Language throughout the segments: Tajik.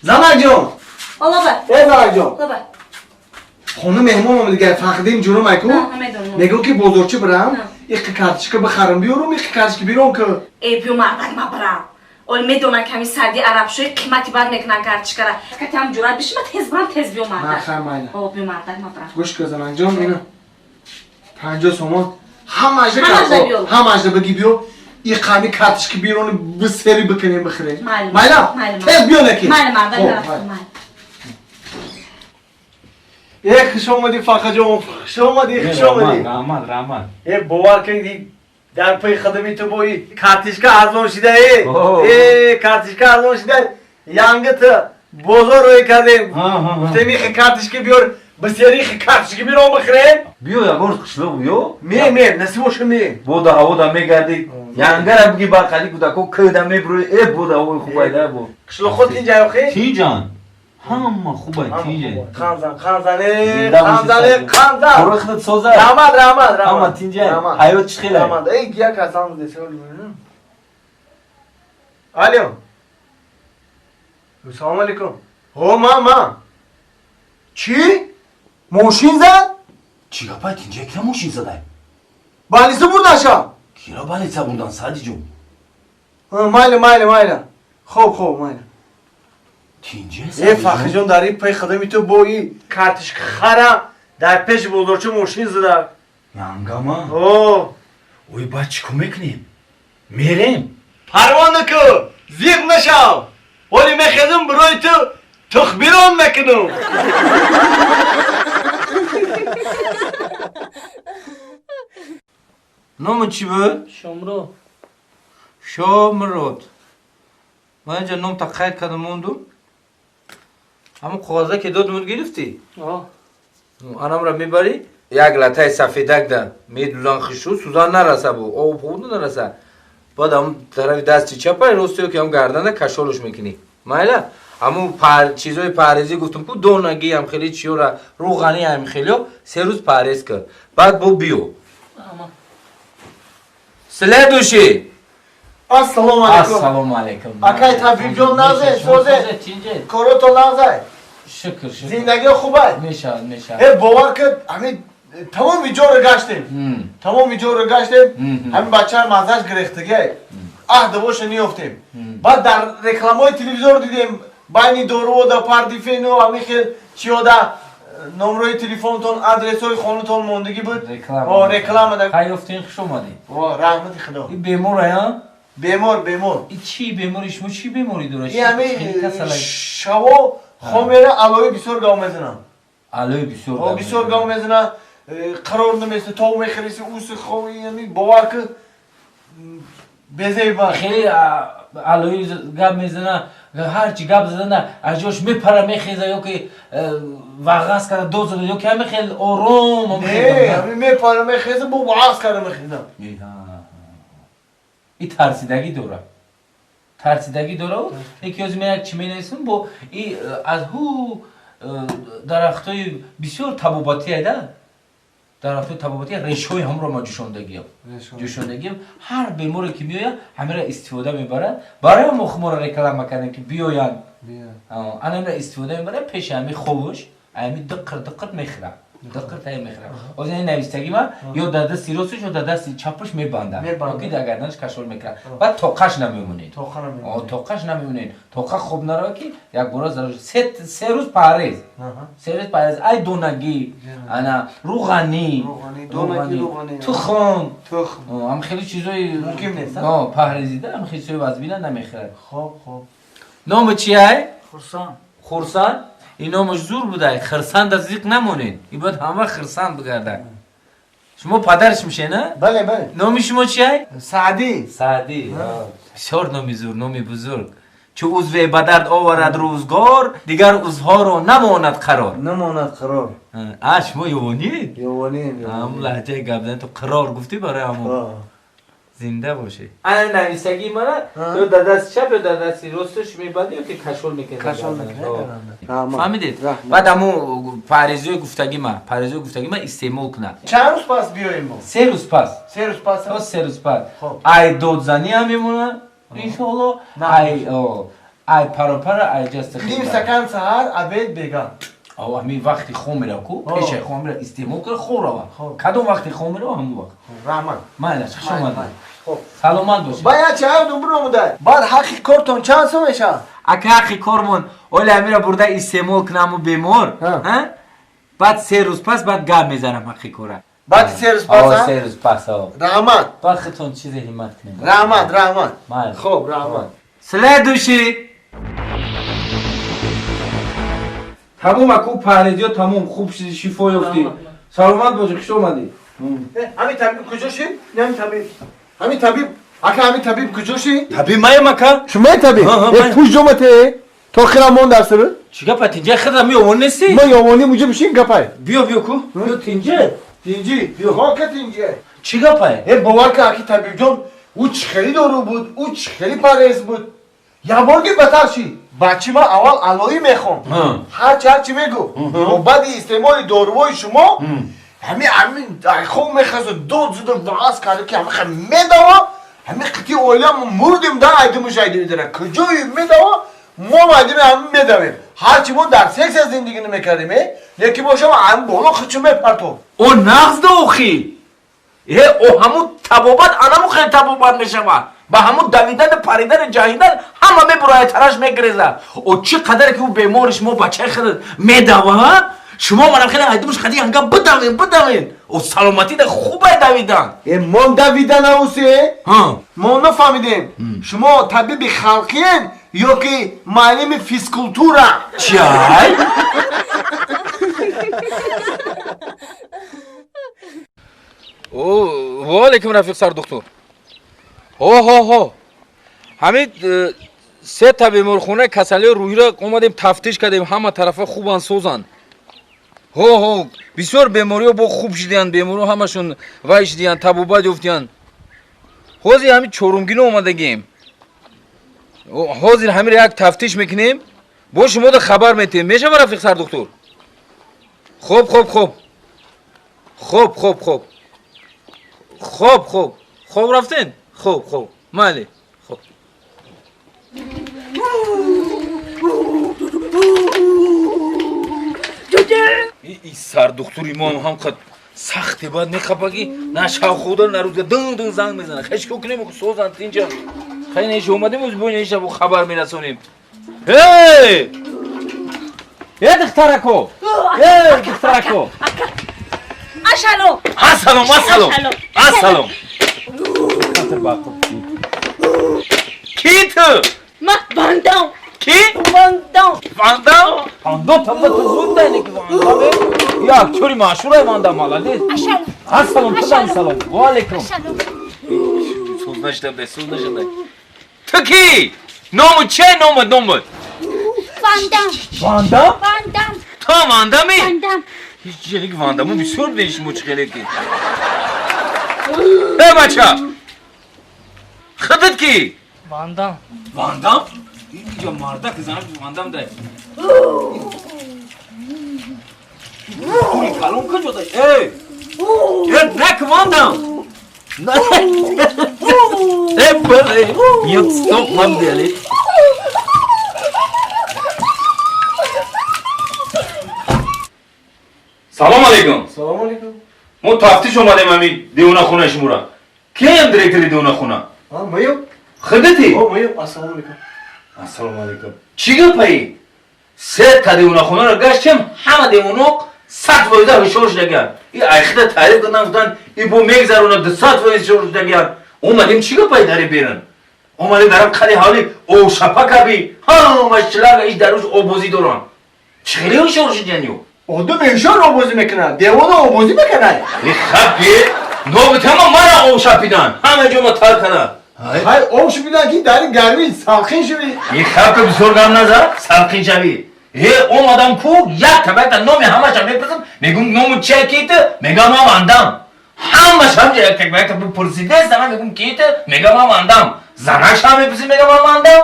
زنک جان حالا زنک جان حالا خونه مهمان آمده گه فقدیم جونو میکو میگو که بزرچه برم یک کارتشکه بخرم بیارم یک کارتشکه بیارم که ای بیو مردک ما برم اول میدونن کمی سردی عرب شوی قیمتی بر میکنن کارتشکه را که هم جورت بشیم تیز برم تیز بیو مردک نخیر مایلا او بیو مردک ما برم گوش که زنک جان اینا 50 سومان همش بگی بیو این قمی کارتشکه بیارم بسری بکنیم بخریم مایلا تیز بیو نکی مایلا مردک رفتم خوش آمدی فقط جان خوش آمدی خوش آمدی رحمت باور کردی در پی خدمی تو بایی کارتشکه ارزان شده کارتشکه ارزان شده یانگت بازار روی کردیم گفتم این کارتشکه بیار بسیاری کارتشکه بیارم بخریم بیو یا گرز قشلق بیو میم نصیبش میم بودا هوا میگردی یانگر بگی با خالی کودا کو کدا میبروی ای بودا هوا خوبه ده بو قشلق خود اینجا آخه تیجان همه خوبه تیجان خانزانه خورخت سوزه رحمت تیجان حیات چخیله رحمت ای گیا کسان بوده سوال ببینم الو سلام علیکم ما چی؟ موشین زد؟ چی گپای تینجا کیا موشین زده بالیسه برداشا کیا بالیسه بردن سادی جون مایل خوب مایل تینجا ای فخر جون داری پی خدمی تو بایی کارتش خرا در پیش بزرچه موشین زده یانگاما اوه اوی با چیکو میکنیم میریم پروانه که زیب نشو ولی میخیزم برای تو تخبیران میکنم نام چی بود؟ شامرود من اینجا نام تا قید کردم موندم همون قوازه که داد مون گرفتی؟ آنم را میبری؟ یک لطه سفیدک ده میدونن خشو سوزان نرسه بو او پود نرسه بعد هم طرف دستی چپای راستیو که هم گردنه کشولش میکنی مایلا همون چیزای پارزی گفتم کو دونگی هم خیلی چیو را روغنی هم خیلی 3 روز پارز کرد بعد بو بیو سله دوشی السلام علیکم اکای طبیب جون نازه سوزه کارو تو نازه شکر زندگی خوبه میشه ای باور کرد همین تمام جور گشتیم همین بچه ها مزهش گرفتگی دوش نیفتیم بعد در رکلامای تلویزیون دیدیم بین دورو و دا پاردیفین و همین خیل چی ها دا نمروی تلفنتون آدرس های خونتون موندگی بود رکلام دا خیلی افتین خوش اومدی رحمتی خدا این بیمور ها؟ بیمور این چی بیموریش مو چی بیموری داره؟ این همین شوا خمیره علوی بسیار گاو میزنن علوی بسیار گاو میزنن قرار نمیسته تو میخریسی اوس خوی یعنی باور که بزی با خیلی علوی گب میزنه هرچی گب زدن از جاش میپره میخیزه یا که وغاز کرده دوز زده یا که همه خیلی آروم نه همین میپره میخیزه با وغاز کرده میخیزه این ترسیدگی داره یکی از من چی مینویسم با این از هو درختای بسیار تباباتی ایده درختای تباباتی ریشه‌های هم را ما جوشاندگیم هر بیماری که میآید همه را استفاده میبره برای ما را رکلام میکنیم که بیاین انا را استفاده میبره پیش همین خوبش همین دقت میخوره از این نویستگی ما یا در دست راستش یا در دست چپش میبندن که در گردنش کشول میکنه بعد توقعش نمیمونید توقع خوب نرا که یک بار ضرور 3 روز پارز ای دونگی انا روغنی تخم هم خیلی چیزای ممکن نیست پارزیده هم خیلی چیزای وزبیله نمیخوره خب نام چیه؟ خرسان این نامش زور بوده خرسان در زیق نمونین این باید همه خرسان بگرده شما پدرش میشه نه؟ بله نامی شما چیه؟ سعدی بسیار نامی زور نامی بزرگ چه عضو بدرد آورد روزگار دیگر عضوها رو نماند قرار شما یوانی؟ همون لحجه گبدن تو قرار گفتی برای همون زنده باشه انا نویسگی مرا یا در دست چپ یا در دست راستش میبنده یا که کشول میکنه فهمیدید بعد همون پارزی گفتگی ما استعمال کنه چند روز پس بیاییم ما 3 روز پس 3 روز پس ای دودزنی هم میمونه انشالله ای ای پارا ای جست نیم خیلی سکن سهر عبید بگم او همین وقتی خون میره کو آه. پیش خون میره استعمال کنه خور رو خب. کدوم وقتی خون میره همون وقت رحمت مایل خوش مایل، اومدی مایل. خب سلامت باشی باید چه هم دوباره اومده بعد حقی کارتون چند سو میشه اگه حقی کارمون اولی امیره برده استعمال کنم و بیمار ها. بعد 3 روز پس بعد گرم میزنم حقی کاره بعد 3 روز آه پس 3 روز پس آه رحمت بعد خیتون چیز همت کنیم رحمت مایل خب رحمت سلام دوشی تموم اکو پهلدی تموم خوب شفا یافتی سلامت باشی خوش اومدی همین طبیب کجاشی؟ نه همین طبیب اکا همین طبیب کجاشی؟ طبیب مایه مکا شما طبیب ها، من. پوش جمعته تو خیلی مون درس رو چیکار پتینجا خدا می اون نیستی ما یوانی موجه بشین گپای بیا کو بیا تینجا تینجی بیا ها که تینجی چیکار پای باور که اکی طبیب جان او خیلی دارو بود او خیلی پرهیز بود یا بارگی بتر شی بچه ما اول علایی میخوام هرچی میگو و بعد استعمال داروهای شما همین خون میخواست دو زود واس کرده که همه میدوا همین قطعی اویلا مردیم در ایدمش ایدمی داره کجایی میدوا ما ایدمی همین میدویم هرچی ما در سکس زندگی نمیکردیم یکی باشم همین بالا خچو میپرتو او نغز دوخی او همون تبابت انمو خیلی تبابت میشوه با همون دویدن پریدن جاهیدن همه می برای تراش میگریزه او چی قدر که او بیمارش ما بچه خیلی میدوه شما منم خیلی ایدمش خیلی هنگا بدوین او سلامتی ده خوبه دویدن ما دویدن اوسه ها ما نفهمیدیم شما طبیب خلقین یا که معلم فیزکولتوره چای او علیکم رفیق سر دکتر ها همین سه تا بیمارخونه کسلی روحی را اومدیم تفتیش کردیم همه طرفا خوبن سوزن ها بسیار بیماری با خوب شدین بیماری همشون وای شدین تبوبت یافتین حاضر همین چورمگینه اومدگیم حاضر همین یک تفتیش میکنیم با شما ده خبر میتیم میشه رفیق سر دکتر خوب رفتین خوب مالی خوب ای سر دکتری ما هم قد سختی باید میخوابگی نه شاو خودر نه روزه دن زنگ میزنه خیش که کنیم سوزن اینجا خیلی نیش اومدیم از بوین ایشا بو خبر میرسونیم هی دخترکو دخترکو اشالو السلام کی تو ما باندام کی باندام Vandan tabi tuzun da ne ki Vandan ya köri maşurayı Vandan maladi. اشالو Salam. Ve aleyküm. Sözleşte be sözleşte. Türkiye. Nomu nomu. باندام Vandan? Tam Vandan mı? باندام Hiç yerik Vandan mı bir sor değişim o çıkıyor ki. Hey baça. Xıdıt ki. Vandan? İyice marda kızanıp Vandan da. Kuri kalon kaç oda? Hey! Ne Vandan? Hep böyle. Yok stopmam diye. Salam aleykum. سلام علیکم Mo taftiş omadem ami devona khuna shmura. Kim direktörü devona khuna? ها مایو Khadati. او مایو السلام علیکم Assalomu alaykum. Chiga pay. Se ta devona khuna ra gashtem hama devono 100% shosh dagan. I akhida tarif qilgandan i bu megzarona 100% shosh dagan. Omadim chiga pay dari berin. Omadim daram khali hali o shapakabi. Ha mashlar ish darush obozi doran. Chigli shosh daniyo. آدم ایشان آبازی میکنن دیوان آبازی میکنن خبی نوبت همه مرا او شپیدن همه جو ما تر کنن های آب شبیدن که در گرمی سالخین شوی این خب که بسیار گم نظر سرقین شوی اون آدم کو یک طبعت نومی همه شم میپرسم میگم نوم چه کیته میگم هم اندم همه شم یک طبعت بپرسیده است میگم کیته میگم هم اندم زنش هم میپرسی میگم هم اندم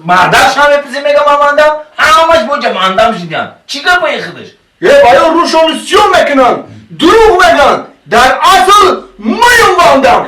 مردش هم میپرسی میگم هم اندم همش با جمع اندم شدن چی که با این خودش یه بایا روشونسیون میکنن دروغ میگن در اصل میم باندم